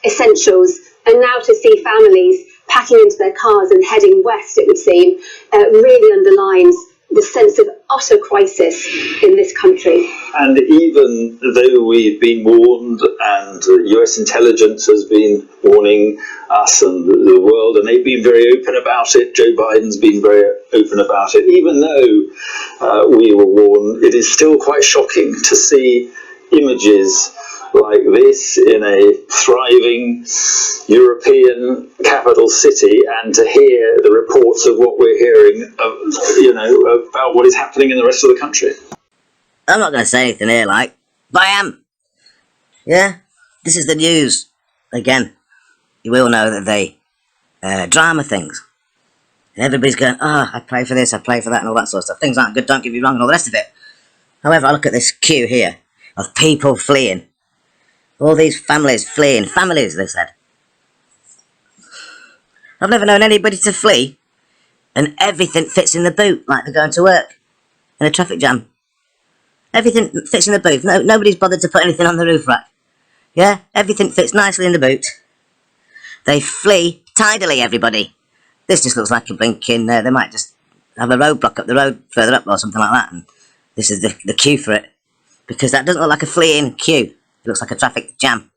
essentials, and now to see families packing into their cars and heading west, it would seem, really underlines the sense of utter crisis in this country. And even though we've been warned, and US intelligence has been warning us and the world, and they've been very open about it, Joe Biden's been very open about it, even though we were warned, it is still quite shocking to see images like this in a thriving European capital city, and to hear the reports of what we're hearing, about what is happening in the rest of the country. I'm not going to say anything here, but I am. Yeah, this is the news. Again, you will know that they drama things. Everybody's going, I pray for this, I pray for that, and all that sort of stuff. Things aren't good, don't get me wrong, and all the rest of it. However, I look at this queue here of people fleeing. All these families fleeing. Families, they said. I've never known anybody to flee and everything fits in the boot, like they're going to work in a traffic jam. Everything fits in the boot. No, nobody's bothered to put anything on the roof rack. Yeah, everything fits nicely in the boot. They flee tidily, everybody. This just looks like a blinking, they might just have a roadblock up the road further up or something like that, and this is the queue for it. Because that doesn't look like a fleeing queue. It looks like a traffic jam.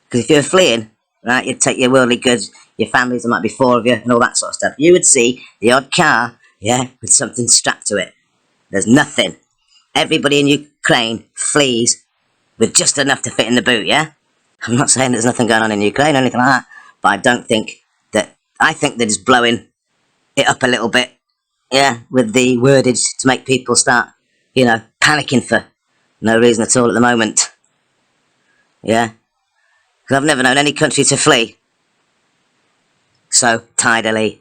Because if you were fleeing, right, you'd take your worldly goods, your families, there might be 4 of you, and all that sort of stuff. You would see the odd car, yeah, with something strapped to it. There's nothing. Everybody in Ukraine flees with just enough to fit in the boot, yeah? I'm not saying there's nothing going on in Ukraine or anything like that, but I don't think that... I think they're just blowing it up a little bit, yeah, with the wordage to make people start, panicking for no reason at all at the moment. Yeah? Because I've never known any country to flee so tidily.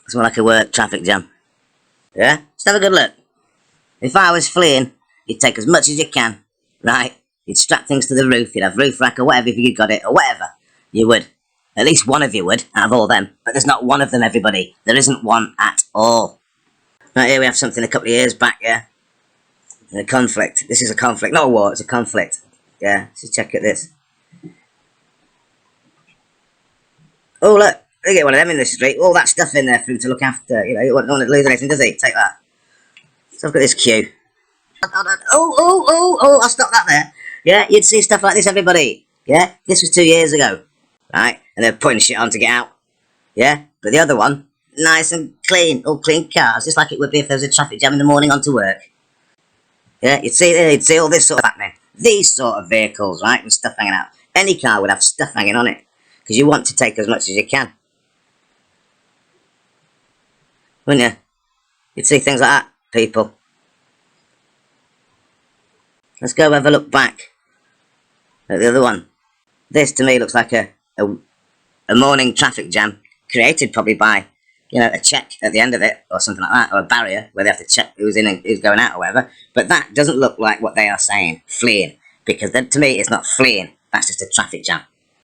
It's more like a work traffic jam. Yeah? Just have a good look. If I was fleeing, you'd take as much as you can, right? You'd strap things to the roof, you'd have roof rack or whatever if you got it, or whatever. You would. At least one of you would, out of all them. But there's not one of them, everybody. There isn't one at all. Right, here we have something a couple of years back, yeah? A conflict. This is a conflict. Not a war, it's a conflict. Yeah, so check at this. Oh, look. They get one of them in the street. All that stuff in there for him to look after. You don't want to lose anything, does he? Take that. So look at this queue. Oh, I'll stop that there. Yeah, you'd see stuff like this, everybody. Yeah, this was 2 years ago. Right? And they're putting shit on to get out. Yeah? But the other one, nice and clean. All clean cars. Just like it would be if there was a traffic jam in the morning on to work. Yeah, you'd see all this sort of happening. These sort of vehicles, right, with stuff hanging out. Any car would have stuff hanging on it. Because you want to take as much as you can. Wouldn't you? You'd see things like that, people. Let's go have a look back at the other one. This, to me, looks like a morning traffic jam. Created probably by, a check at the end of it, or something like that, or a barrier where they have to check who's in and who's going out or whatever. But that doesn't look like what they are saying, fleeing. Because then, to me, it's not fleeing. That's just a traffic jam.